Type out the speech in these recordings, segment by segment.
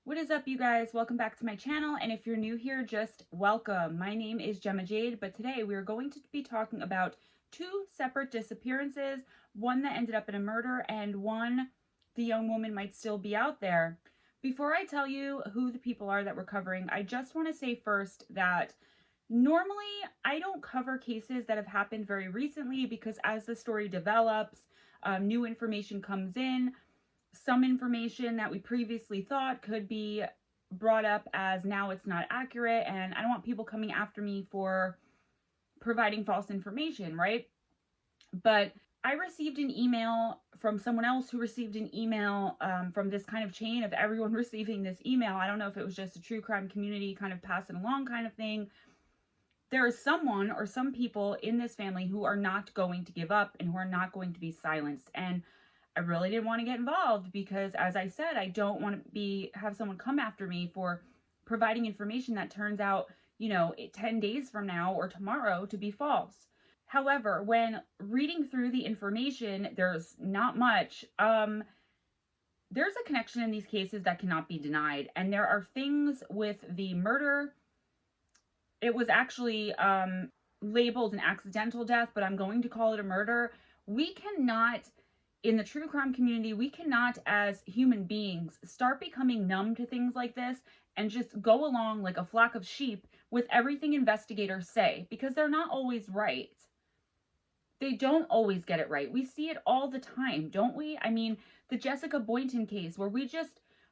What is up, you guys? Welcome back to my channel, and if you're new here, just welcome. My name is Gemma Jade, but today we are going to be talking about two separate disappearances, one that ended up in a murder and one the young woman might still be out there. Before I tell you who the people are that we're covering, I just want to say first that normally I don't cover cases that have happened very recently because as the story develops, new information comes in. Some information that we previously thought could be brought up as now it's not accurate, and I don't want people coming after me for providing false information, right? But I received an email from someone else who received an email from this kind of chain of everyone receiving this email. I don't know if it was just a true crime community kind of passing along kind of thing. There is someone or some people in this family who are not going to give up and who are not going to be silenced. And I really didn't want to get involved because, as I said, I don't want to have someone come after me for providing information that turns out, 10 days from now or tomorrow to be false. However, when reading through the information, there's not much. There's a connection in these cases that cannot be denied. And there are things with the murder. It was actually labeled an accidental death, but I'm going to call it a murder. We cannot, in the true crime community, we cannot as human beings start becoming numb to things like this and just go along like a flock of sheep with everything investigators say, because they're not always right. They don't always get it right. We see it all the time, don't we? I mean, the Jessica Boynton case where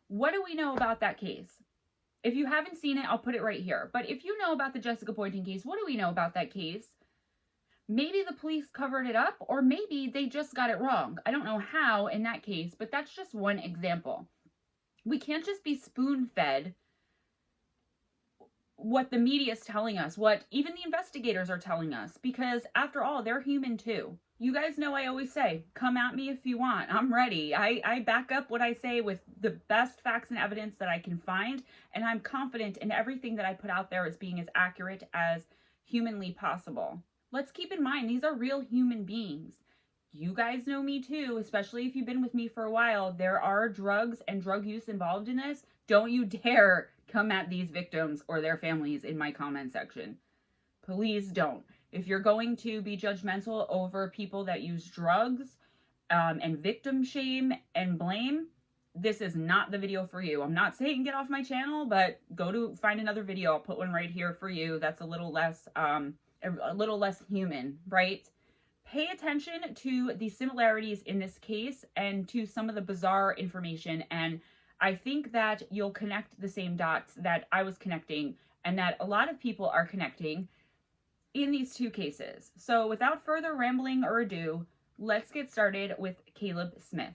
what do we know about that case? If you haven't seen it, I'll put it right here. But if you know about the Jessica Boynton case, what do we know about that case? Maybe the police covered it up, or maybe they just got it wrong. I don't know how in that case, but that's just one example. We can't just be spoon-fed what the media is telling us, what even the investigators are telling us, because after all, they're human too. You guys know I always say, come at me if you want. I'm ready. I back up what I say with the best facts and evidence that I can find, and I'm confident in everything that I put out there as being as accurate as humanly possible. Let's keep in mind, these are real human beings. You guys know me too, especially if you've been with me for a while. There are drugs and drug use involved in this. Don't you dare come at these victims or their families in my comment section. Please don't. If you're going to be judgmental over people that use drugs and victim shame and blame, this is not the video for you. I'm not saying get off my channel, but go to find another video. I'll put one right here for you. That's a little less human, right? Pay attention to the similarities in this case and to some of the bizarre information, and I think that you'll connect the same dots that I was connecting and that a lot of people are connecting in these two cases. So without further rambling or ado, let's get started with Caleb Smith.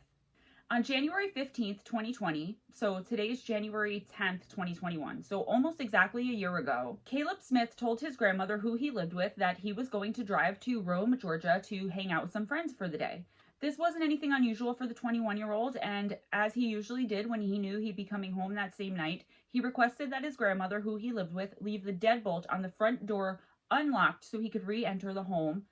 On January 15th, 2020, so today's January 10th, 2021, so almost exactly a year ago, Caleb Smith told his grandmother, who he lived with, that he was going to drive to Rome, Georgia to hang out with some friends for the day. This wasn't anything unusual for the 21-year-old, and as he usually did when he knew he'd be coming home that same night, he requested that his grandmother, who he lived with, leave the deadbolt on the front door unlocked so he could re-enter the home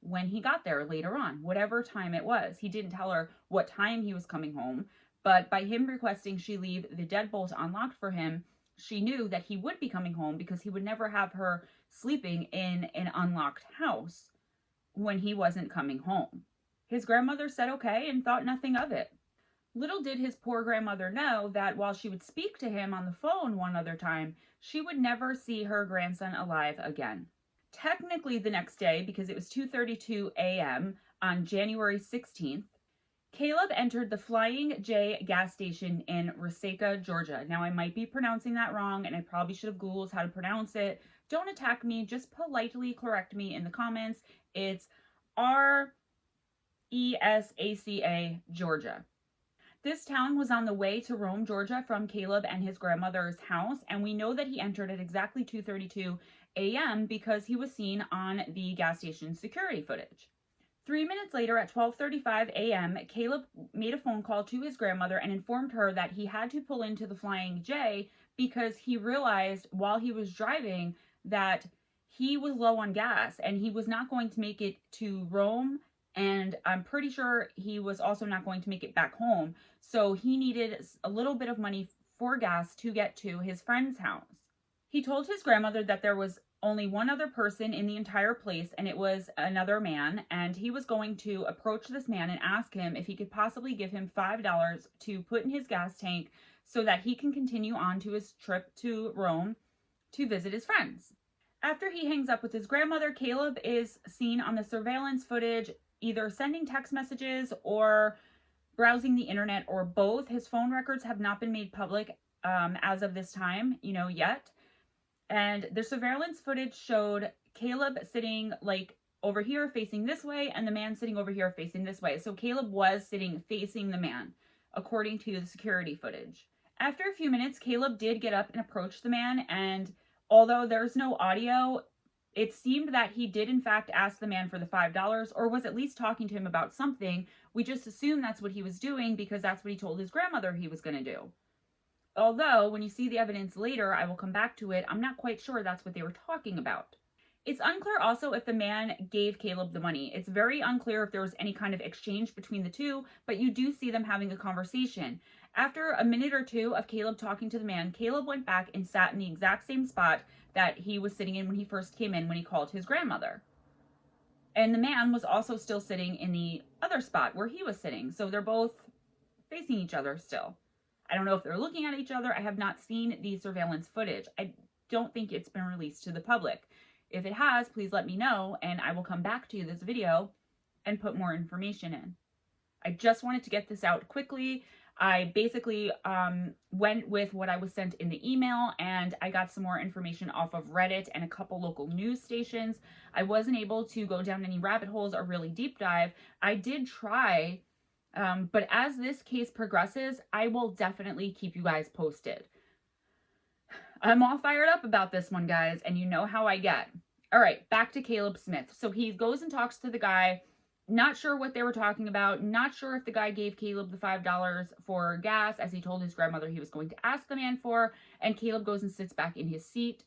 when he got there later on, whatever time it was. He didn't tell her what time he was coming home, but by him requesting she leave the deadbolt unlocked for him, she knew that he would be coming home because he would never have her sleeping in an unlocked house when he wasn't coming home. His grandmother said okay and thought nothing of it. Little did his poor grandmother know that while she would speak to him on the phone one other time, she would never see her grandson alive again. Technically the next day, because it was 2:32 a.m. on January 16th, Caleb entered the Flying J gas station in Resaca, Georgia. Now, I might be pronouncing that wrong, and I probably should have Googled how to pronounce it. Don't attack me. Just politely correct me in the comments. It's Resaca, Georgia. This town was on the way to Rome, Georgia from Caleb and his grandmother's house, and we know that he entered at exactly 2:32 a.m. because he was seen on the gas station security footage. 3 minutes later at 12:35 a.m., Caleb made a phone call to his grandmother and informed her that he had to pull into the Flying J because he realized while he was driving that he was low on gas and he was not going to make it to Rome, and I'm pretty sure he was also not going to make it back home. So he needed a little bit of money for gas to get to his friend's house. He told his grandmother that there was only one other person in the entire place, and it was another man, and he was going to approach this man and ask him if he could possibly give him $5 to put in his gas tank so that he can continue on to his trip to Rome to visit his friends. After he hangs up with his grandmother, Caleb is seen on the surveillance footage either sending text messages or browsing the internet, or both. His phone records have not been made public as of this time, yet. And the surveillance footage showed Caleb sitting like over here facing this way and the man sitting over here facing this way. So Caleb was sitting facing the man, according to the security footage. After a few minutes, Caleb did get up and approach the man, and although there's no audio, it seemed that he did in fact ask the man for the $5, or was at least talking to him about something. We just assume that's what he was doing because that's what he told his grandmother he was going to do. Although, when you see the evidence later, I will come back to it, I'm not quite sure that's what they were talking about. It's unclear also if the man gave Caleb the money. It's very unclear if there was any kind of exchange between the two, but you do see them having a conversation. After a minute or two of Caleb talking to the man, Caleb went back and sat in the exact same spot that he was sitting in when he first came in when he called his grandmother. And the man was also still sitting in the other spot where he was sitting. So they're both facing each other still. I don't know if they're looking at each other. I have not seen the surveillance footage. I don't think it's been released to the public. If it has, please let me know, and I will come back to this video and put more information in. I just wanted to get this out quickly. I basically went with what I was sent in the email, and I got some more information off of Reddit and a couple local news stations. I wasn't able to go down any rabbit holes or really deep dive. I did try, but as this case progresses, I will definitely keep you guys posted. I'm all fired up about this one, guys, and you know how I get. All right, back to Caleb Smith. So he goes and talks to the guy, not sure what they were talking about, not sure if the guy gave Caleb the $5 for gas, as he told his grandmother he was going to ask the man for, and Caleb goes and sits back in his seat.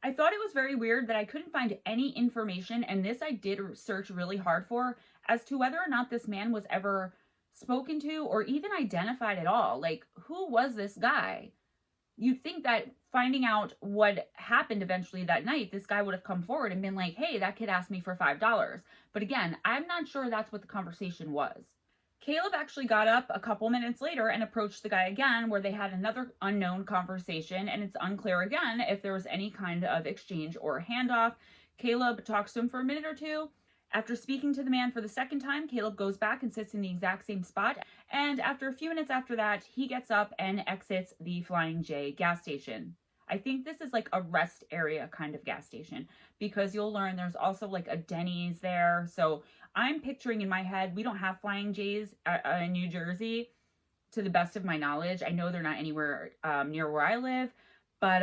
I thought it was very weird that I couldn't find any information, and this I did search really hard for, as to whether or not this man was ever spoken to or even identified at all. Like, who was this guy? You'd think that finding out what happened eventually that night, this guy would have come forward and been like, hey, that kid asked me for $5. But again, I'm not sure that's what the conversation was. Caleb actually got up a couple minutes later and approached the guy again, where they had another unknown conversation, and it's unclear again if there was any kind of exchange or handoff. Caleb talks to him for a minute or two. After speaking to the man for the second time, Caleb goes back and sits in the exact same spot. And after a few minutes after that, he gets up and exits the Flying J gas station. I think this is like a rest area kind of gas station, because you'll learn there's also like a Denny's there. So I'm picturing in my head, we don't have Flying J's in New Jersey, to the best of my knowledge. I know they're not anywhere near where I live, but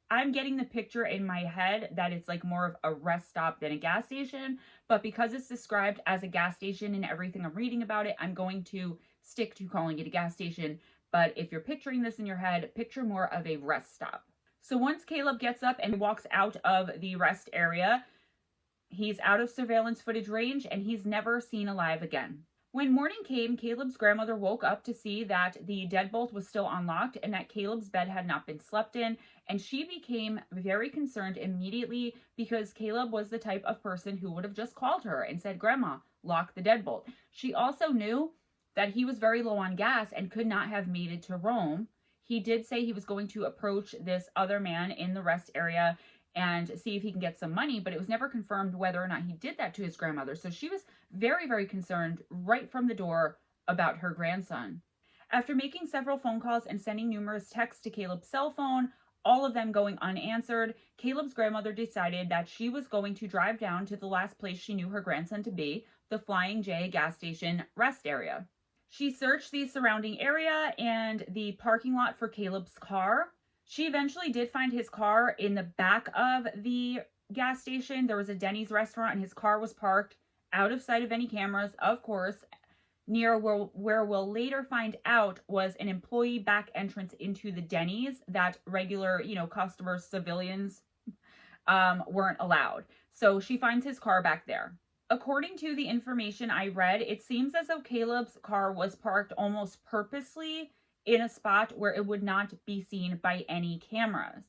I'm getting the picture in my head that it's like more of a rest stop than a gas station, but because it's described as a gas station in everything I'm reading about it, I'm going to stick to calling it a gas station. But if you're picturing this in your head, picture more of a rest stop. So once Caleb gets up and walks out of the rest area, he's out of surveillance footage range and he's never seen alive again. When morning came, Caleb's grandmother woke up to see that the deadbolt was still unlocked and that Caleb's bed had not been slept in, and she became very concerned immediately because Caleb was the type of person who would have just called her and said, "Grandma, lock the deadbolt." She also knew that he was very low on gas and could not have made it to Rome. He did say he was going to approach this other man in the rest area and see if he can get some money, but it was never confirmed whether or not he did that to his grandmother. So she was very, very concerned right from the door about her grandson. After making several phone calls and sending numerous texts to Caleb's cell phone, all of them going unanswered, Caleb's grandmother decided that she was going to drive down to the last place she knew her grandson to be, the Flying J gas station rest area. She searched the surrounding area and the parking lot for Caleb's car. She eventually did find his car in the back of the gas station. There was a Denny's restaurant and his car was parked out of sight of any cameras, of course, near where we'll later find out was an employee back entrance into the Denny's that regular, customers, civilians weren't allowed. So she finds his car back there. According to the information I read, it seems as though Caleb's car was parked almost purposely in a spot where it would not be seen by any cameras.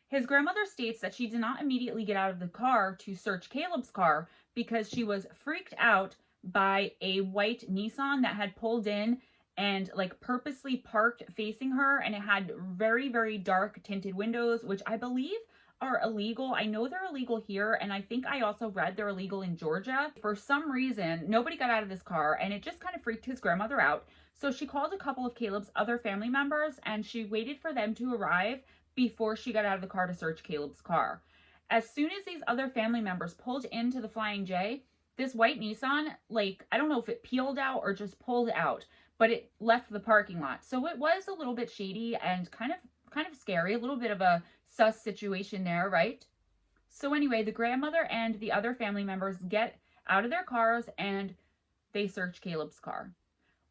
His grandmother states that she did not immediately get out of the car to search Caleb's car because she was freaked out by a white Nissan that had pulled in and like purposely parked facing her, and it had very, very dark tinted windows, which I believe are illegal. I know they're illegal here, and I think I also read they're illegal in Georgia. For some reason, nobody got out of this car, and it just kind of freaked his grandmother out. So she called a couple of Caleb's other family members, and she waited for them to arrive before she got out of the car to search Caleb's car. As soon as these other family members pulled into the Flying J, this white Nissan, like, I don't know if it peeled out or just pulled out, but it left the parking lot. So it was a little bit shady and kind of scary, a little bit of a sus situation there, right? So anyway, the grandmother and the other family members get out of their cars and they search Caleb's car,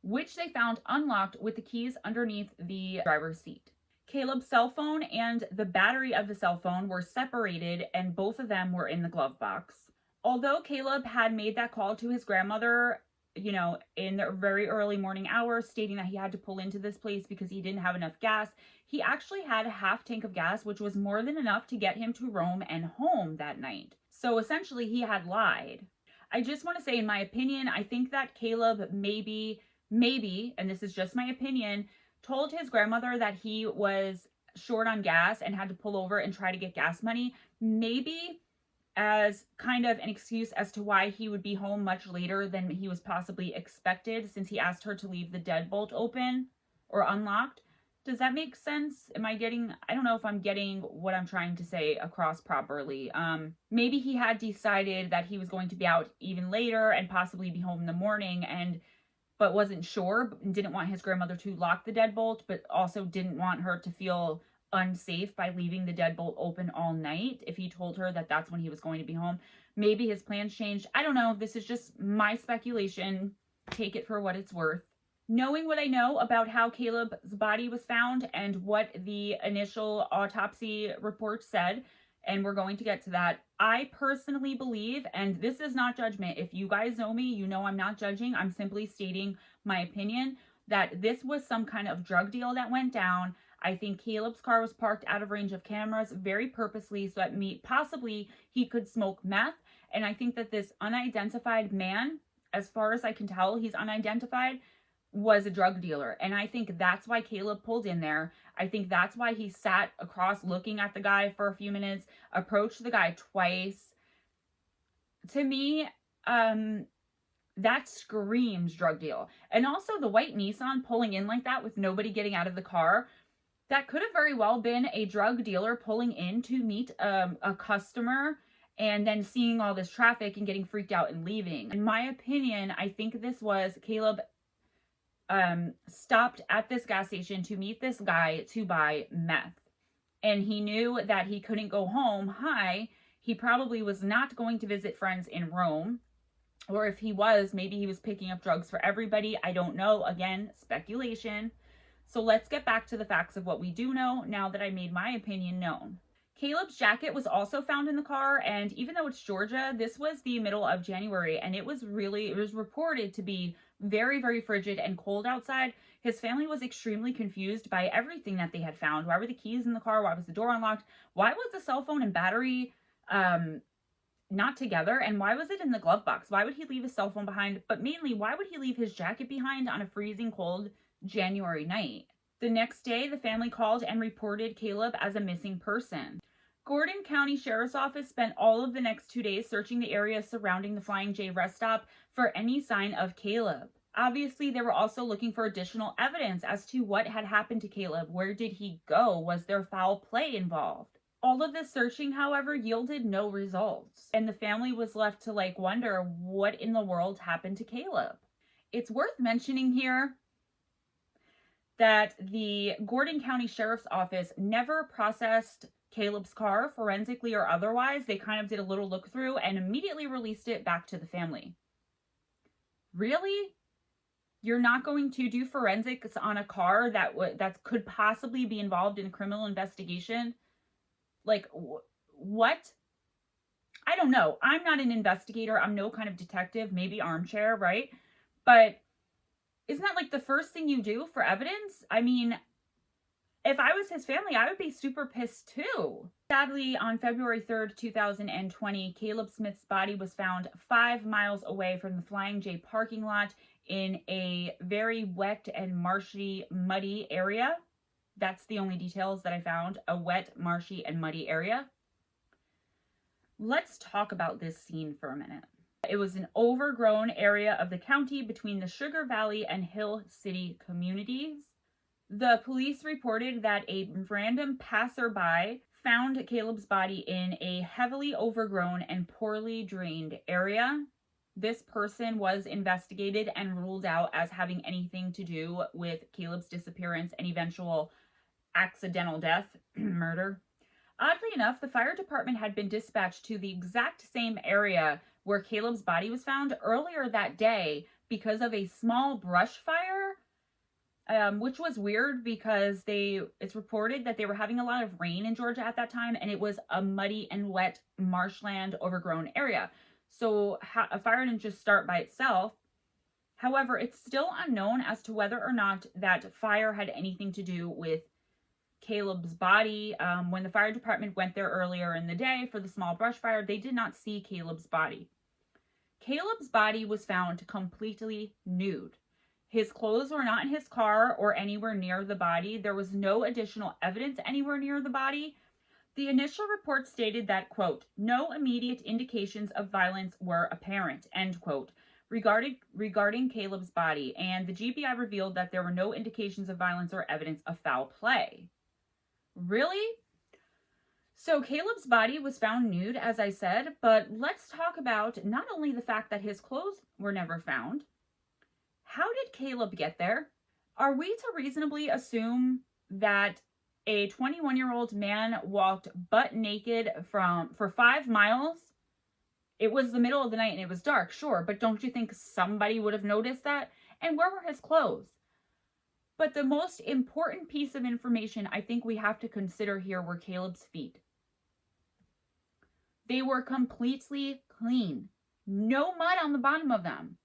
which they found unlocked with the keys underneath the driver's seat. Caleb's cell phone and the battery of the cell phone were separated, and both of them were in the glove box. Although Caleb had made that call to his grandmother, in the very early morning hours, stating that he had to pull into this place because he didn't have enough gas, he actually had a half tank of gas, which was more than enough to get him to Rome and home that night. So essentially, he had lied. I just want to say, in my opinion, I think that Caleb maybe, and this is just my opinion, told his grandmother that he was short on gas and had to pull over and try to get gas money, maybe as kind of an excuse as to why he would be home much later than he was possibly expected, since he asked her to leave the deadbolt open or unlocked. Does that make sense? I don't know if I'm getting what I'm trying to say across properly. Maybe he had decided that he was going to be out even later and possibly be home in the morning, but wasn't sure, and didn't want his grandmother to lock the deadbolt, but also didn't want her to feel unsafe by leaving the deadbolt open all night if he told her that that's when he was going to be home. Maybe his plans changed. I don't know. This is just my speculation. Take it for what it's worth. Knowing what I know about how Caleb's body was found and what the initial autopsy report said, and we're going to get to that, I personally believe, and this is not judgment. If you guys know me, you know I'm not judging. I'm simply stating my opinion that this was some kind of drug deal that went down. I think Caleb's car was parked out of range of cameras very purposely so that possibly he could smoke meth. And I think that this unidentified man, as far as I can tell, he's unidentified, was a drug dealer. And I think that's why Caleb pulled in there. I think that's why he sat across looking at the guy for a few minutes, approached the guy twice. To me, that screams drug deal. And also the white Nissan pulling in like that with nobody getting out of the car, that could have very well been a drug dealer pulling in to meet a customer and then seeing all this traffic and getting freaked out and leaving. In my opinion, I think this was Caleb stopped at this gas station to meet this guy to buy meth. And he knew that he couldn't go home high. He probably was not going to visit friends in Rome. Or if he was, maybe he was picking up drugs for everybody. I don't know. Again, speculation. So let's get back to the facts of what we do know now that I made my opinion known. Caleb's jacket was also found in the car, and even though it's Georgia, this was the middle of January, and it was reported to be very, very frigid and cold outside. His family was extremely confused by everything that they had found. Why were the keys in the car? Why was the door unlocked? Why was the cell phone and battery not together? And why was it in the glove box? Why would he leave his cell phone behind? But mainly, why would he leave his jacket behind on a freezing cold January night? The next day, the family called and reported Caleb as a missing person. Gordon County Sheriff's Office spent all of the next 2 days searching the area surrounding the Flying J rest stop for any sign of Caleb. Obviously, they were also looking for additional evidence as to what had happened to Caleb. Where did he go? Was there foul play involved? All of this searching, however, yielded no results, and the family was left to wonder what in the world happened to Caleb. It's worth mentioning here that the Gordon County Sheriff's Office never processed Caleb's car forensically or otherwise. They kind of did a little look through and immediately released it back to the family. Really? You're not going to do forensics on a car that could possibly be involved in a criminal investigation? What? I don't know. I'm not an investigator. I'm no kind of detective, maybe armchair, right? But Isn't that like the first thing you do for evidence? I mean, if I was his family, I would be super pissed too. Sadly, on February 3rd, 2020, Caleb Smith's body was found 5 miles away from the Flying J parking lot in a very wet and marshy, muddy area. That's the only details that I found, a wet, marshy, and muddy area. Let's talk about this scene for a minute. It was an overgrown area of the county between the Sugar Valley and Hill City communities. The police reported that a random passerby found Caleb's body in a heavily overgrown and poorly drained area. This person was investigated and ruled out as having anything to do with Caleb's disappearance and eventual accidental death, murder. Oddly enough, the fire department had been dispatched to the exact same area where Caleb's body was found earlier that day because of a small brush fire, which was weird because it's reported that they were having a lot of rain in Georgia at that time, and it was a muddy and wet marshland overgrown area. So a fire didn't just start by itself. However, it's still unknown as to whether or not that fire had anything to do with Caleb's body. When the fire department went there earlier in the day for the small brush fire, they did not see Caleb's body. Caleb's body was found completely nude. His clothes were not in his car or anywhere near the body. There was no additional evidence anywhere near the body. The initial report stated that, quote, no immediate indications of violence were apparent, end quote, regarding Caleb's body, and the GBI revealed that there were no indications of violence or evidence of foul play. Really? So Caleb's body was found nude, as I said, but let's talk about not only the fact that his clothes were never found. How did Caleb get there? Are we to reasonably assume that a 21-year-old man walked butt naked for 5 miles? It was the middle of the night and it was dark, sure, but don't you think somebody would have noticed that? And where were his clothes? But the most important piece of information I think we have to consider here were Caleb's feet. They were completely clean. No mud on the bottom of them.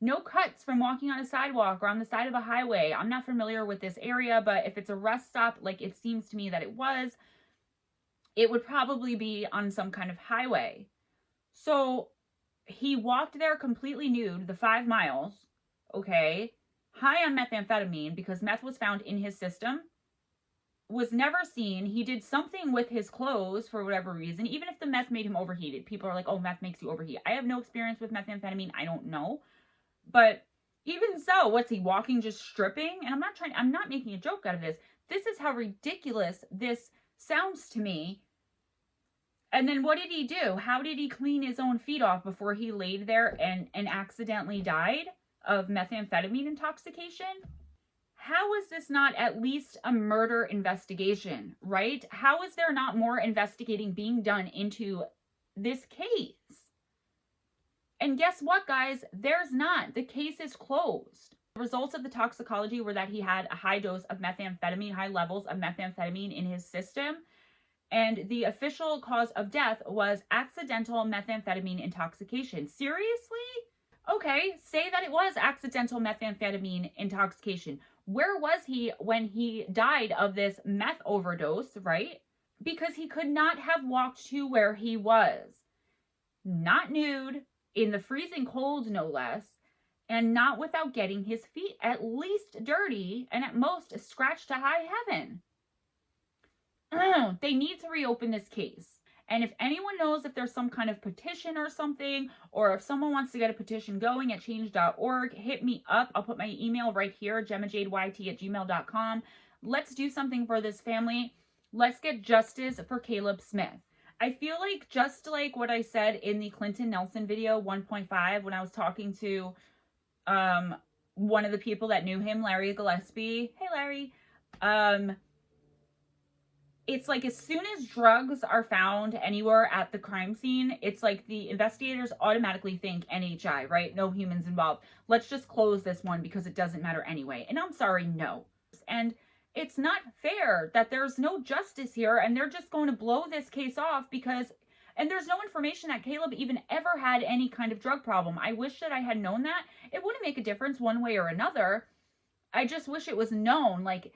No cuts from walking on a sidewalk or on the side of a highway. I'm not familiar with this area, but if it's a rest stop, like it seems to me that it was, it would probably be on some kind of highway. So he walked there completely nude, the 5 miles, okay, high on methamphetamine because meth was found in his system, was never seen. He did something with his clothes for whatever reason, even if the meth made him overheated. People are like, oh, meth makes you overheat. I have no experience with methamphetamine. I don't know. But even so, what's he walking just stripping? And I'm not making a joke out of this. This is how ridiculous this sounds to me. And then what did he do? How did he clean his own feet off before he laid there and accidentally died of methamphetamine intoxication? How is this not at least a murder investigation, right? How is there not more investigating being done into this case? And guess what, guys? There's not. The case is closed. The results of the toxicology were that he had a high dose of methamphetamine, high levels of methamphetamine in his system. And the official cause of death was accidental methamphetamine intoxication. Seriously? Okay, say that it was accidental methamphetamine intoxication. Where was he when he died of this meth overdose, right? Because he could not have walked to where he was. Not nude, in the freezing cold no less, and not without getting his feet at least dirty and at most scratched to high heaven. They need to reopen this case. And if anyone knows if there's some kind of petition or something, or if someone wants to get a petition going at change.org, hit me up. I'll put my email right here, gemmajadyt@gmail.com. Let's do something for this family. Let's get justice for Caleb Smith. I feel like just like what I said in the Clinton Nelson video 1.5 when I was talking to one of the people that knew him, Larry Gillespie. Hey, Larry. It's like as soon as drugs are found anywhere at the crime scene, it's like the investigators automatically think NHI, right? No humans involved. Let's just close this one because it doesn't matter anyway. And I'm sorry, no. And it's not fair that there's no justice here and they're just going to blow this case off because And there's no information that Caleb even ever had any kind of drug problem. I wish that I had known that. It wouldn't make a difference one way or another. I just wish it was known. Like,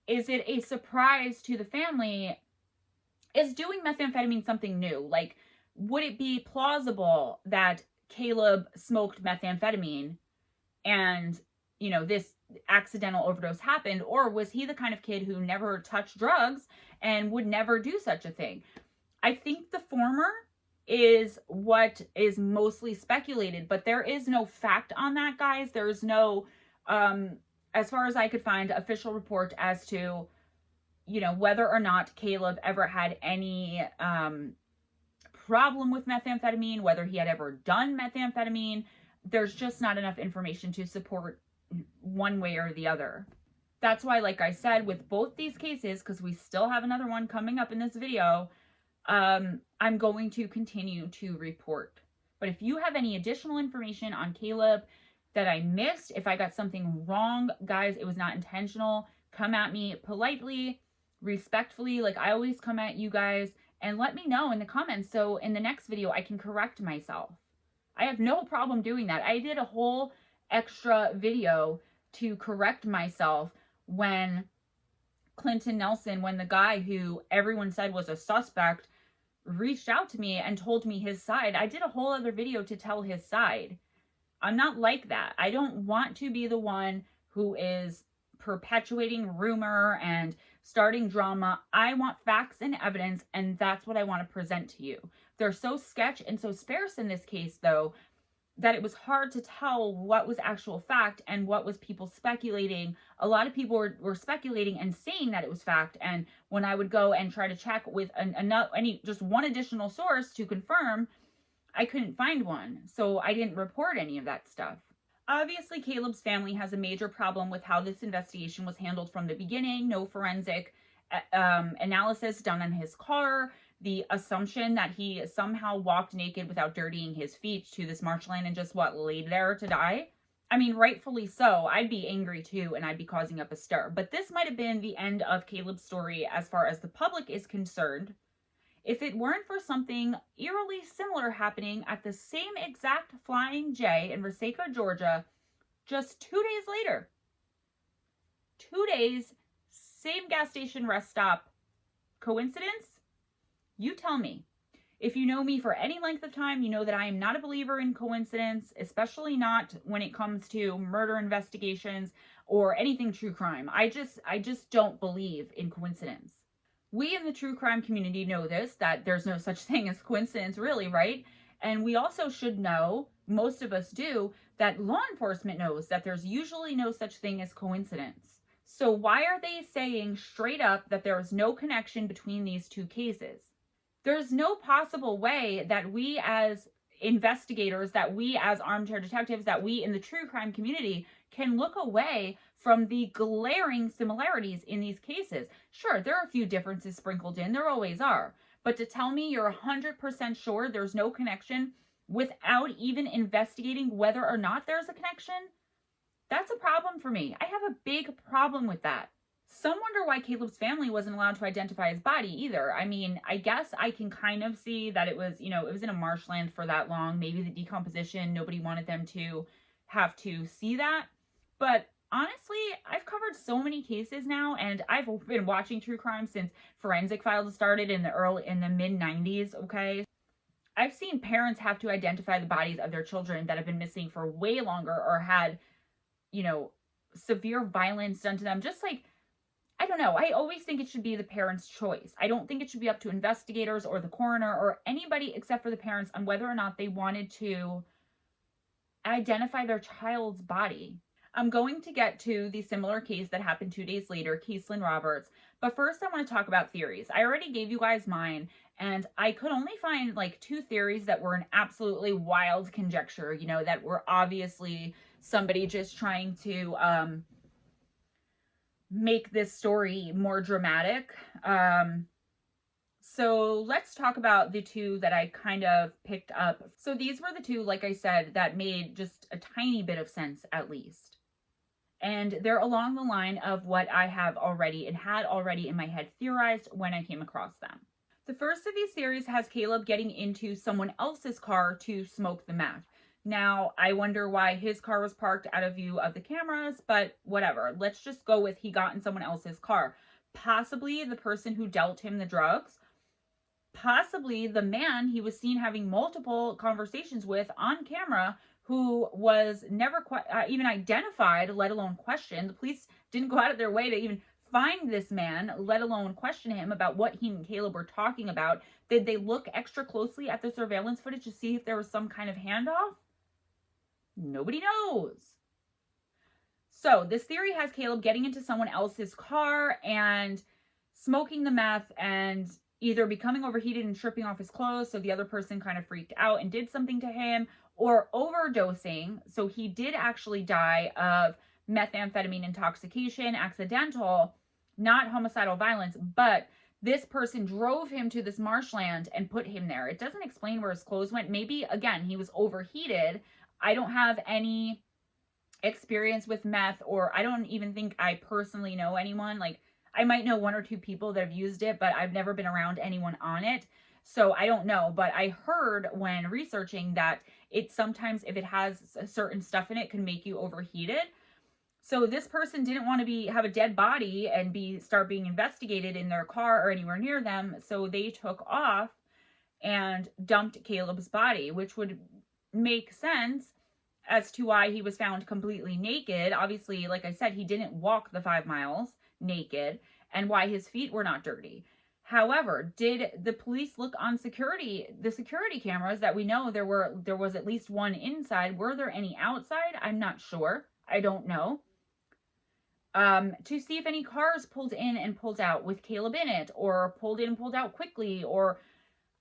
is it a surprise to the family? Is doing methamphetamine something new? Like, would it be plausible that Caleb smoked methamphetamine and, this accidental overdose happened? Or was he the kind of kid who never touched drugs and would never do such a thing? I think the former is what is mostly speculated, but there is no fact on that, guys. There's no, as far as I could find, official report as to, whether or not Caleb ever had any problem with methamphetamine, whether he had ever done methamphetamine. There's just not enough information to support one way or the other. That's why, like I said, with both these cases, because we still have another one coming up in this video, I'm going to continue to report. But if you have any additional information on Caleb that I missed, if I got something wrong, guys, it was not intentional. Come at me politely, respectfully, like I always come at you guys, and let me know in the comments so in the next video I can correct myself. I have no problem doing that. I did a whole extra video to correct myself when Clinton Nelson, when the guy who everyone said was a suspect reached out to me and told me his side. I did a whole other video to tell his side. I'm not like that. I don't want to be the one who is perpetuating rumor and starting drama. I want facts and evidence, and that's what I want to present to you. They're so sketch and so sparse in this case, though, that it was hard to tell what was actual fact and what was people speculating. A lot of people were speculating and saying that it was fact, and when I would go and try to check with just one additional source to confirm, I couldn't find one, so I didn't report any of that stuff. Obviously, Caleb's family has a major problem with how this investigation was handled from the beginning. No forensic analysis done on his car. The assumption that he somehow walked naked without dirtying his feet to this marshland and just laid there to die. I mean, rightfully so. I'd be angry too, and I'd be causing up a stir. But this might have been the end of Caleb's story as far as the public is concerned, if it weren't for something eerily similar happening at the same exact Flying J in Resaca, Georgia, just 2 days later. 2 days, same gas station rest stop. Coincidence? You tell me. If you know me for any length of time, you know that I am not a believer in coincidence, especially not when it comes to murder investigations or anything true crime. I just don't believe in coincidence. We in the true crime community know this, that there's no such thing as coincidence, really, right? And we also should know, most of us do, that law enforcement knows that there's usually no such thing as coincidence. So why are they saying straight up that there is no connection between these two cases? There's no possible way that we as investigators, that we as armchair detectives, that we in the true crime community can look away from the glaring similarities in these cases. Sure, there are a few differences sprinkled in, there always are. But to tell me you're 100% sure there's no connection without even investigating whether or not there's a connection, that's a problem for me. I have a big problem with that. Some wonder why Caleb's family wasn't allowed to identify his body either. I mean, I guess I can kind of see that it was, it was in a marshland for that long. Maybe the decomposition, nobody wanted them to have to see that. But honestly, I've covered so many cases now, and I've been watching true crime since Forensic Files started in the mid-90s, okay? I've seen parents have to identify the bodies of their children that have been missing for way longer or had, severe violence done to them. Just like, I don't know. I always think it should be the parents' choice. I don't think it should be up to investigators or the coroner or anybody except for the parents on whether or not they wanted to identify their child's body. I'm going to get to the similar case that happened 2 days later, Keeslyn Roberts. But first I want to talk about theories. I already gave you guys mine, and I could only find like 2 theories that were an absolutely wild conjecture, that were obviously somebody just trying to make this story more dramatic. So let's talk about the 2 that I kind of picked up. So these were the 2, like I said, that made just a tiny bit of sense at least. And they're along the line of what I have already and had already in my head theorized when I came across them. The first of these theories has Caleb getting into someone else's car to smoke the meth. Now, I wonder why his car was parked out of view of the cameras, but whatever. Let's just go with he got in someone else's car. Possibly the person who dealt him the drugs. Possibly the man he was seen having multiple conversations with on camera, who was never even identified, let alone questioned. The police didn't go out of their way to even find this man, let alone question him about what he and Caleb were talking about. Did they look extra closely at the surveillance footage to see if there was some kind of handoff? Nobody knows. So this theory has Caleb getting into someone else's car and smoking the meth and either becoming overheated and stripping off his clothes, so the other person kind of freaked out and did something to him, or overdosing, so he did actually die of methamphetamine intoxication, accidental, not homicidal violence, but this person drove him to this marshland and put him there. It doesn't explain where his clothes went. Maybe, again, he was overheated. I don't have any experience with meth, or I don't even think I personally know anyone. Like, I might know one or two people that have used it, but I've never been around anyone on it. So I don't know, but I heard when researching that it sometimes, if it has certain stuff in it, can make you overheated. So this person didn't want to have a dead body and start being investigated in their car or anywhere near them. So they took off and dumped Caleb's body, which would make sense as to why he was found completely naked. Obviously, like I said, he didn't walk the 5 miles naked, and why his feet were not dirty. However, did the police look on the security cameras that we know there was at least one inside? Were there any outside? I'm not sure. I don't know. To see if any cars pulled in and pulled out with Caleb in it, or pulled in and pulled out quickly, or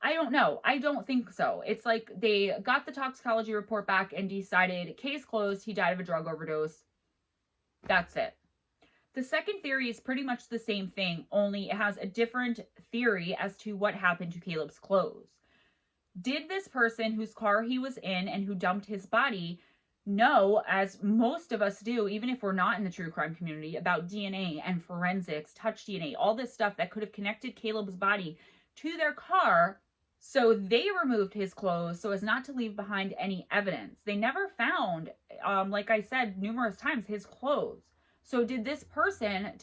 I don't know. I don't think so. It's like they got the toxicology report back and decided case closed. He died of a drug overdose. That's it. The second theory is pretty much the same thing, only it has a different theory as to what happened to Caleb's clothes. Did this person whose car he was in and who dumped his body know, as most of us do, even if we're not in the true crime community, about DNA and forensics, touch DNA, all this stuff that could have connected Caleb's body to their car? So they removed his clothes so as not to leave behind any evidence. They never found, like I said numerous times, his clothes. So did this person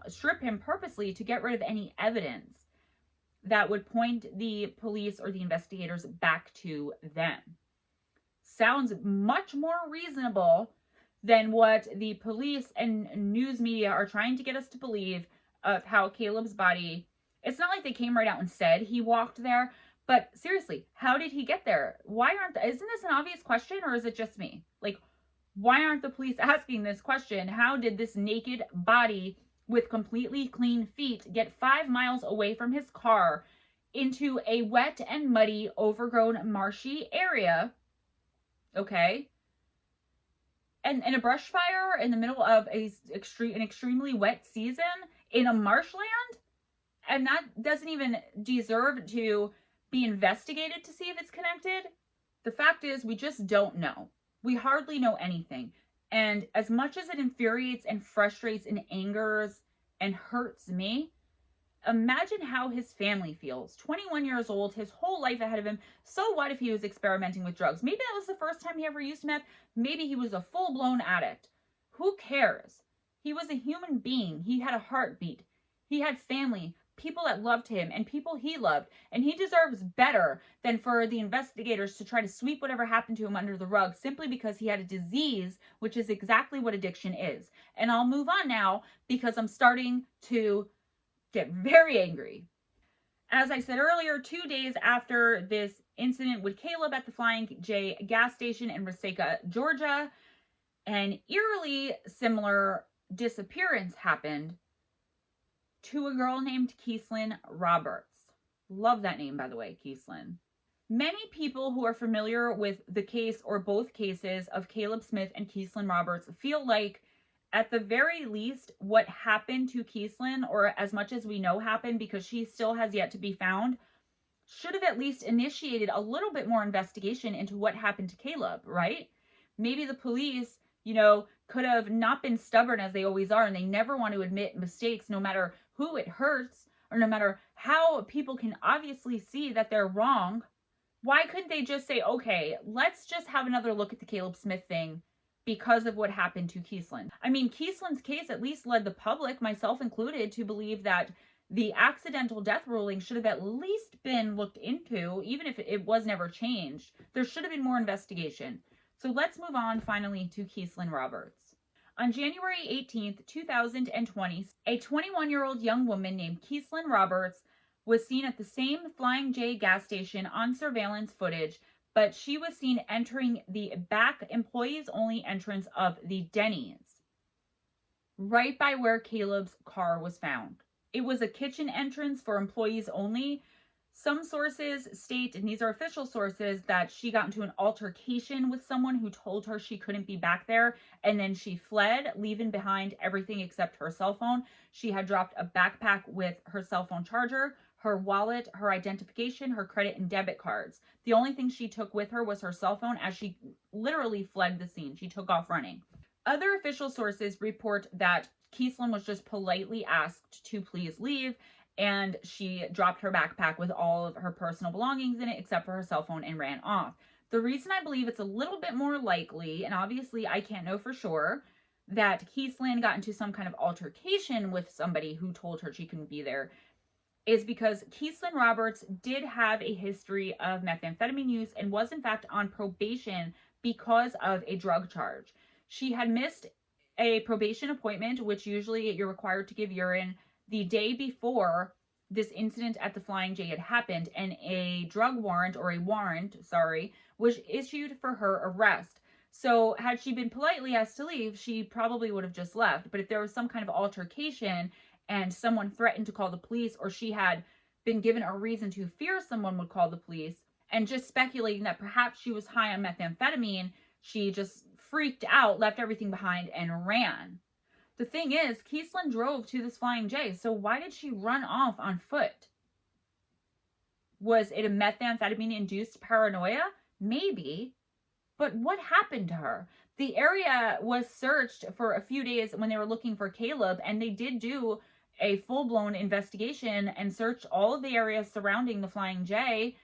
strip him purposely to get rid of any evidence that would point the police or the investigators back to them? Sounds much more reasonable than what the police and news media are trying to get us to believe of how Caleb's body. It's not like they came right out and said he walked there, but seriously, how did he get there? Isn't this an obvious question, or is it just me? Like, why aren't the police asking this question? How did this naked body with completely clean feet get 5 miles away from his car into a wet and muddy, overgrown, marshy area? Okay. And a brush fire in the middle of an extremely wet season in a marshland? And that doesn't even deserve to be investigated to see if it's connected? The fact is, we just don't know. We hardly know anything. And as much as it infuriates and frustrates and angers and hurts me, imagine how his family feels. 21 years old, his whole life ahead of him. So what if he was experimenting with drugs? Maybe that was the first time he ever used meth. Maybe he was a full-blown addict. Who cares? He was a human being. He had a heartbeat. He had family, people that loved him, and people he loved. And he deserves better than for the investigators to try to sweep whatever happened to him under the rug simply because he had a disease, which is exactly what addiction is. And I'll move on now because I'm starting to get very angry. As I said earlier, 2 days after this incident with Caleb at the Flying J gas station in Resaca, Georgia, an eerily similar disappearance happened to a girl named Kieslyn Roberts. Love that name, by the way, Kieslyn. Many people who are familiar with the case or both cases of Caleb Smith and Kieslyn Roberts feel like, at the very least, what happened to Kieslyn, or as much as we know happened because she still has yet to be found, should have at least initiated a little bit more investigation into what happened to Caleb, right? Maybe the police, could have not been stubborn as they always are, and they never want to admit mistakes no matter who it hurts. or no matter how people can obviously see that they're wrong, why couldn't they just say, okay, let's just have another look at the Caleb Smith thing because of what happened to Kieslyn? I mean, Kieslyn's case at least led the public, myself included, to believe that the accidental death ruling should have at least been looked into, even if it was never changed. There should have been more investigation. So let's move on finally to Kieslyn Roberts. On January 18th, 2020, a 21-year-old young woman named Kieslyn Roberts was seen at the same Flying J gas station on surveillance footage, but she was seen entering the back employees only entrance of the Denny's, right by where Caleb's car was found. It was a kitchen entrance for employees only. Some sources state, and these are official sources, that she got into an altercation with someone who told her she couldn't be back there, and then she fled, leaving behind everything except her cell phone. She had dropped a backpack with her cell phone charger, her wallet, her identification, her credit and debit cards. The only thing she took with her was her cell phone, as she literally fled the scene. She took off running. Other official sources report that Kieslyn was just politely asked to please leave, and she dropped her backpack with all of her personal belongings in it except for her cell phone and ran off. The reason I believe it's a little bit more likely, and obviously I can't know for sure, that Kieslyn got into some kind of altercation with somebody who told her she couldn't be there, is because Kieslyn Roberts did have a history of methamphetamine use and was in fact on probation because of a drug charge. She had missed a probation appointment, which usually you're required to give urine, the day before this incident at the Flying J had happened, and a drug warrant, or a warrant, was issued for her arrest. So had she been politely asked to leave, she probably would have just left. But if there was some kind of altercation and someone threatened to call the police, or she had been given a reason to fear someone would call the police, and just speculating that perhaps she was high on methamphetamine, she just freaked out, left everything behind, and ran. The thing is, Kieslyn drove to this Flying J, so why did she run off on foot? Was it a methamphetamine-induced paranoia? Maybe. But what happened to her? The area was searched for a few days when they were looking for Caleb, and they did do a full-blown investigation and searched all of the areas surrounding the Flying J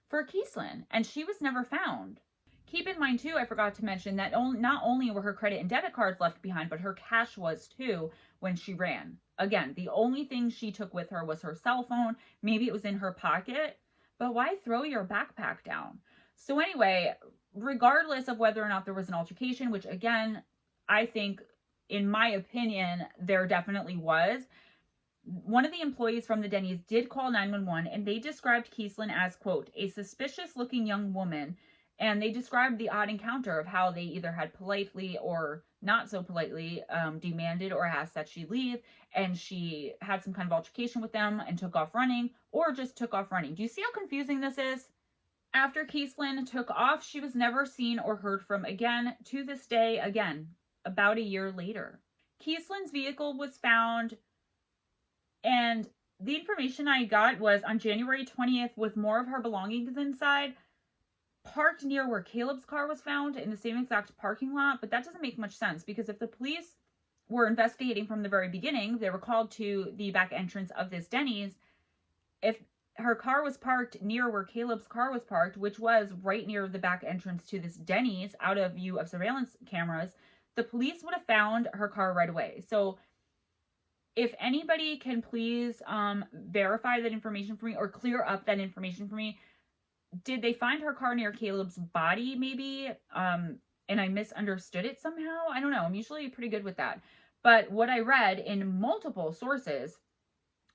for Kieslyn, and she was never found. Keep in mind, too, I forgot to mention that not only were her credit and debit cards left behind, but her cash was, too, when she ran. Again, the only thing she took with her was her cell phone. Maybe it was in her pocket, but why throw your backpack down? So anyway, regardless of whether or not there was an altercation, which, again, I think, in my opinion, there definitely was, one of the employees from the Denny's did call 911, and they described Kieslyn as, quote, a suspicious-looking young woman. And they described the odd encounter of how they either had politely or not so politely demanded or asked that she leave, and she had some kind of altercation with them and took off running, or just took off running. Do you see how confusing this is? After Kieslyn took off, she was never seen or heard from again, to this day, again, about a year later. Kieslyn's vehicle was found, and the information I got was on January 20th with more of her belongings inside, parked near where Caleb's car was found in the same exact parking lot. But that doesn't make much sense, because if the police were investigating from the very beginning, they were called to the back entrance of this Denny's. If her car was parked near where Caleb's car was parked, which was right near the back entrance to this Denny's, out of view of surveillance cameras, the police would have found her car right away. So if anybody can please verify that information for me, or clear up that information for me. Did they find her car near Caleb's body, maybe? And I misunderstood it somehow? I don't know. I'm usually pretty good with that. But what I read in multiple sources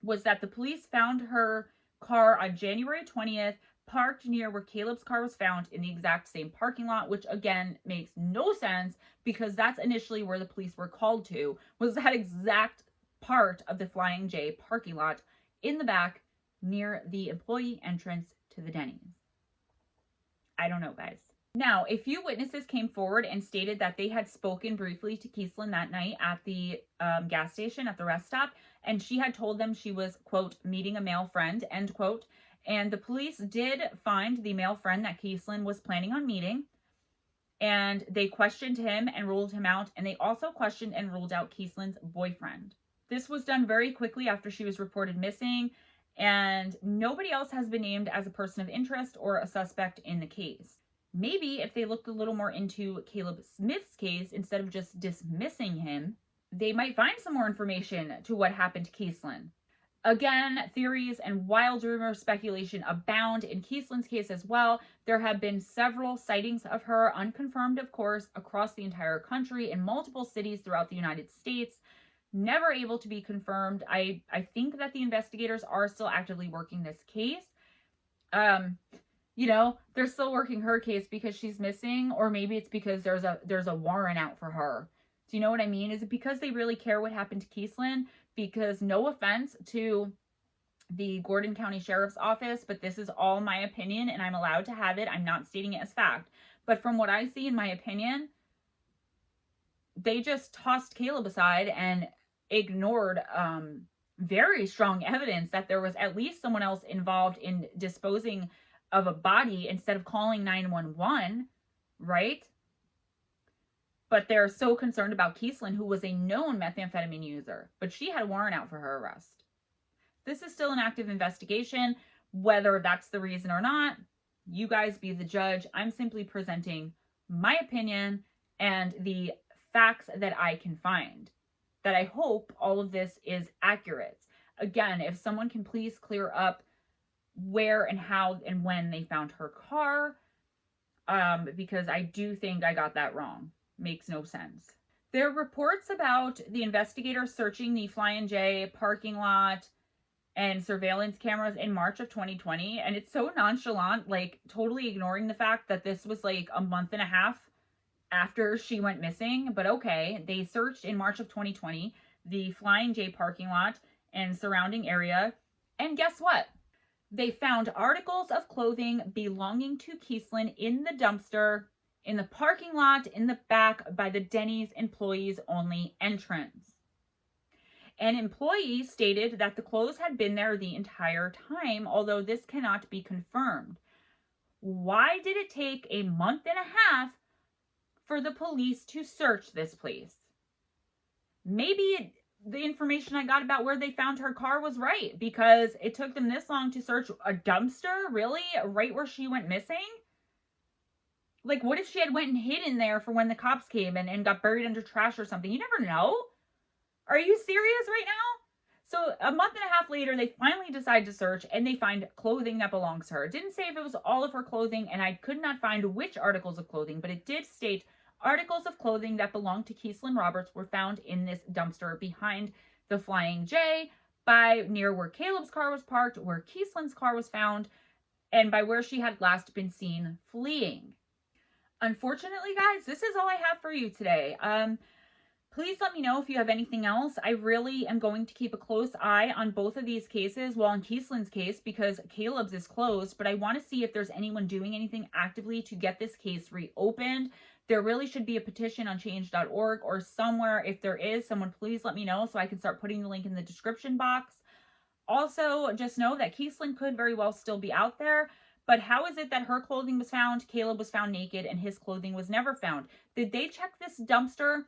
was that the police found her car on January 20th, parked near where Caleb's car was found in the exact same parking lot, which again makes no sense, because that's initially where the police were called to, was that exact part of the Flying J parking lot in the back near the employee entrance to the Denny's. I don't know, guys. Now, a few witnesses came forward and stated that they had spoken briefly to Kieslyn that night at the gas station, at the rest stop, and she had told them she was, quote, meeting a male friend, end quote. And the police did find the male friend that Kieslyn was planning on meeting, and they questioned him and ruled him out, and they also questioned and ruled out Kieslyn's boyfriend. This was done very quickly after she was reported missing, and nobody else has been named as a person of interest or a suspect in the case. Maybe if they looked a little more into Caleb Smith's case instead of just dismissing him, they might find some more information to what happened to Kieslyn. Again, theories and wild rumor speculation abound in Kieslyn's case as well. There have been several sightings of her, unconfirmed of course, across the entire country in multiple cities throughout the United States. Never able to be confirmed. I think that the investigators are still actively working this case. You know, they're still working her case because she's missing, or maybe it's because there's a warrant out for her. Do you know what I mean? Is it because they really care what happened to Kieslyn? Because no offense to the Gordon County Sheriff's Office, but this is all my opinion and I'm allowed to have it. I'm not stating it as fact. But from what I see, in my opinion, they just tossed Caleb aside and ignored very strong evidence that there was at least someone else involved in disposing of a body instead of calling 911, right? But they're so concerned about Kieslyn, who was a known methamphetamine user, but she had a warrant out for her arrest. This is still an active investigation. Whether that's the reason or not, you guys be the judge. I'm simply presenting my opinion and the facts that I can find, that I hope all of this is accurate. Again, if someone can please clear up where and how and when they found her car, because I do think I got that wrong. Makes no sense. There are reports about the investigators searching the Flying J parking lot and surveillance cameras in March of 2020, and it's so nonchalant, like totally ignoring the fact that this was like a month and a half after she went missing. But okay, they searched in March of 2020 the Flying J parking lot and surrounding area, and guess what? They found articles of clothing belonging to Kieslyn in the dumpster in the parking lot in the back by the Denny's employees only entrance. An employee stated that the clothes had been there the entire time, although this cannot be confirmed. Why did it take a month and a half for the police to search this place? Maybe the information I got about where they found her car was right, because it took them this long to search a dumpster, really? Right where she went missing? Like, what if she had went and hid in there for when the cops came and got buried under trash or something? You never know. Are you serious right now? So a month and a half later, they finally decide to search and they find clothing that belongs to her. It didn't say if it was all of her clothing, and I could not find which articles of clothing, but it did state articles of clothing that belonged to Kieslyn Roberts were found in this dumpster behind the Flying J, by near where Caleb's car was parked, where Kieslyn's car was found, and by where she had last been seen fleeing. Unfortunately, guys, this is all I have for you today. Please let me know if you have anything else. I really am going to keep a close eye on both of these cases. Well, in Kieslyn's case, because Caleb's is closed, but I want to see if there's anyone doing anything actively to get this case reopened. There really should be a petition on change.org or somewhere. If there is, someone please let me know so I can start putting the link in the description box. Also, just know that Kieslyn could very well still be out there. But how is it that her clothing was found, Caleb was found naked, and his clothing was never found? Did they check this dumpster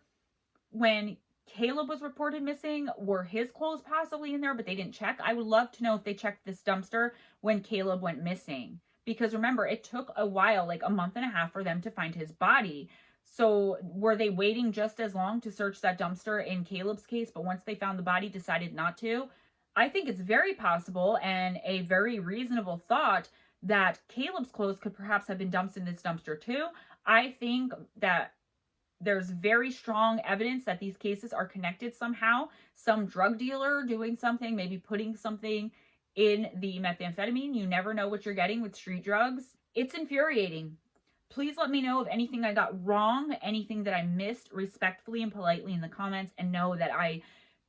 when Caleb was reported missing? Were his clothes possibly in there, but they didn't check? I would love to know if they checked this dumpster when Caleb went missing. Because remember, it took a while, like a month and a half, for them to find his body. So were they waiting just as long to search that dumpster in Caleb's case, but once they found the body, decided not to? I think it's very possible and a very reasonable thought that Caleb's clothes could perhaps have been dumped in this dumpster too. I think that there's very strong evidence that these cases are connected somehow. Some drug dealer doing something, maybe putting something in the methamphetamine. You never know what you're getting with street drugs. It's infuriating. Please let me know if anything I got wrong, anything that I missed, respectfully and politely in the comments, and know that I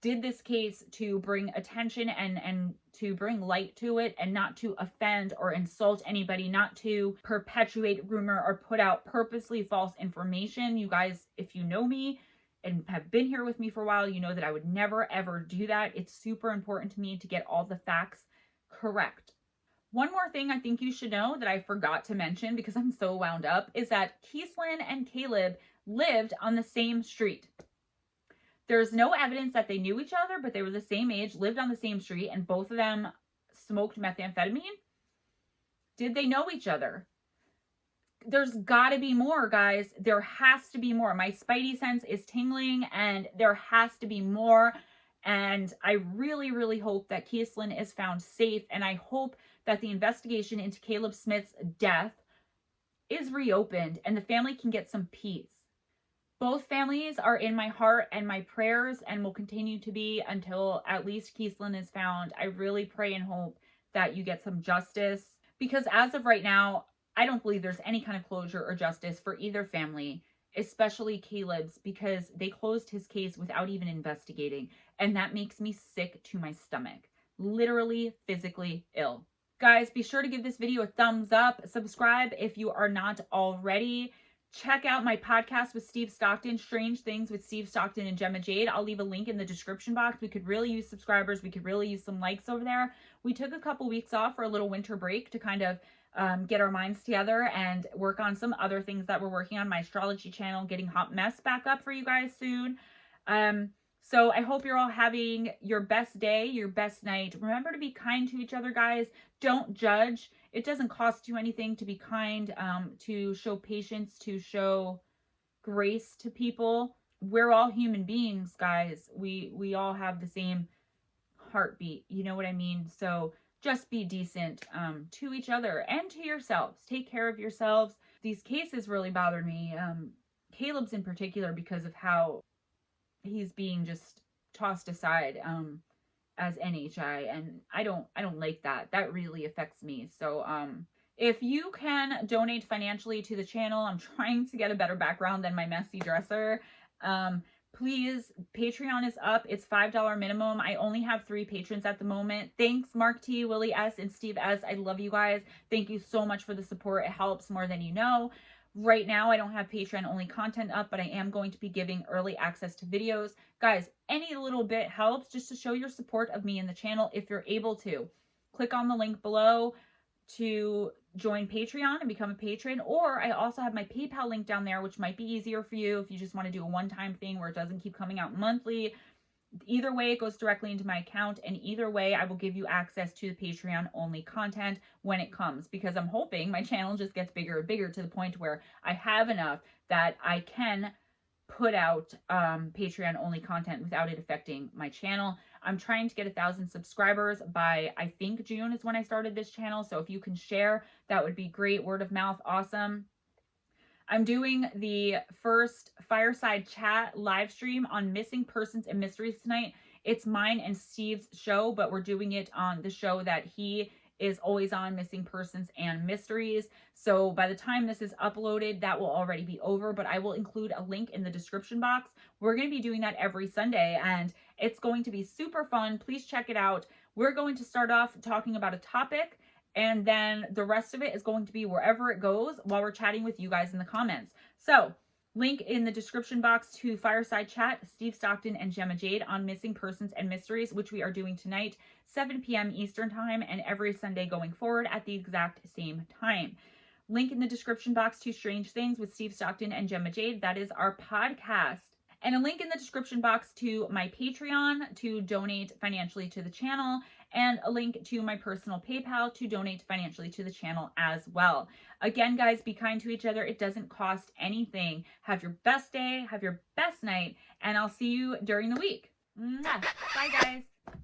did this case to bring attention and to bring light to it, and not to offend or insult anybody, not to perpetuate rumor or put out purposely false information. You guys, if you know me and have been here with me for a while, you know that I would never ever do that. It's super important to me to get all the facts correct. One more thing I think you should know that I forgot to mention because I'm so wound up is that Kieslyn and Caleb lived on the same street. There's no evidence that they knew each other, but they were the same age, lived on the same street, and both of them smoked methamphetamine. Did they know each other? There's got to be more, guys. There has to be more. My spidey sense is tingling, and there has to be more. And I really, really hope that Kieslyn is found safe, and I hope that the investigation into Caleb Smith's death is reopened and the family can get some peace. Both families are in my heart and my prayers and will continue to be until at least Kieslyn is found. I really pray and hope that you get some justice, because as of right now, I don't believe there's any kind of closure or justice for either family, especially Caleb's, because they closed his case without even investigating. And that makes me sick to my stomach. Literally, physically ill. Guys, be sure to give this video a thumbs up. Subscribe if you are not already. Check out my podcast with Steve Stockton, Strange Things with Steve Stockton and Gemma Jade. I'll leave a link in the description box. We could really use subscribers. We could really use some likes over there. We took a couple weeks off for a little winter break to kind of get our minds together and work on some other things that we're working on. My astrology channel, getting Hot Mess back up for you guys soon. So I hope you're all having your best day, your best night. Remember to be kind to each other, guys. Don't judge. It doesn't cost you anything to be kind, to show patience, to show grace to people. We're all human beings, guys. We all have the same heartbeat. You know what I mean? So just be decent to each other and to yourselves. Take care of yourselves. These cases really bothered me. Caleb's in particular, because of how he's being just tossed aside as NHI, and I don't like that. That really affects me. So if you can donate financially to the channel, I'm trying to get a better background than my messy dresser. Please, Patreon is up. It's $5 minimum. I only have 3 patrons at the moment. Thanks, Mark T, Willie S, and Steve S. I love you guys. Thank you so much for the support. It helps more than you know. Right now, I don't have Patreon only content up, but I am going to be giving early access to videos. Guys, any little bit helps, just to show your support of me and the channel if you're able to. Click on the link below to join Patreon and become a patron, or I also have my PayPal link down there, which might be easier for you if you just want to do a one-time thing where it doesn't keep coming out monthly. Either way, it goes directly into my account, and either way, I will give you access to the Patreon only content when it comes, because I'm hoping my channel just gets bigger and bigger to the point where I have enough that I can put out Patreon only content without it affecting my channel. I'm trying to get 1,000 subscribers by, I think, June is when I started this channel. So if you can share, that would be great. Word of mouth, awesome. I'm doing the first fireside chat live stream on missing persons and mysteries tonight. It's mine and Steve's show, but we're doing it on the show that he is always on, Missing Persons and Mysteries. So by the time this is uploaded, that will already be over, but I will include a link in the description box. We're going to be doing that every Sunday, and it's going to be super fun. Please check it out. We're going to start off talking about a topic, and then the rest of it is going to be wherever it goes while we're chatting with you guys in the comments. So link in the description box to Fireside Chat, Steve Stockton and Gemma Jade on Missing Persons and Mysteries, which we are doing tonight, 7 p.m. Eastern Time, and every Sunday going forward at the exact same time. Link in the description box to Strange Things with Steve Stockton and Gemma Jade. That is our podcast. And a link in the description box to my Patreon to donate financially to the channel, and a link to my personal PayPal to donate financially to the channel as well. Again, guys, be kind to each other. It doesn't cost anything. Have your best day, have your best night, and I'll see you during the week. Mwah. Bye, guys.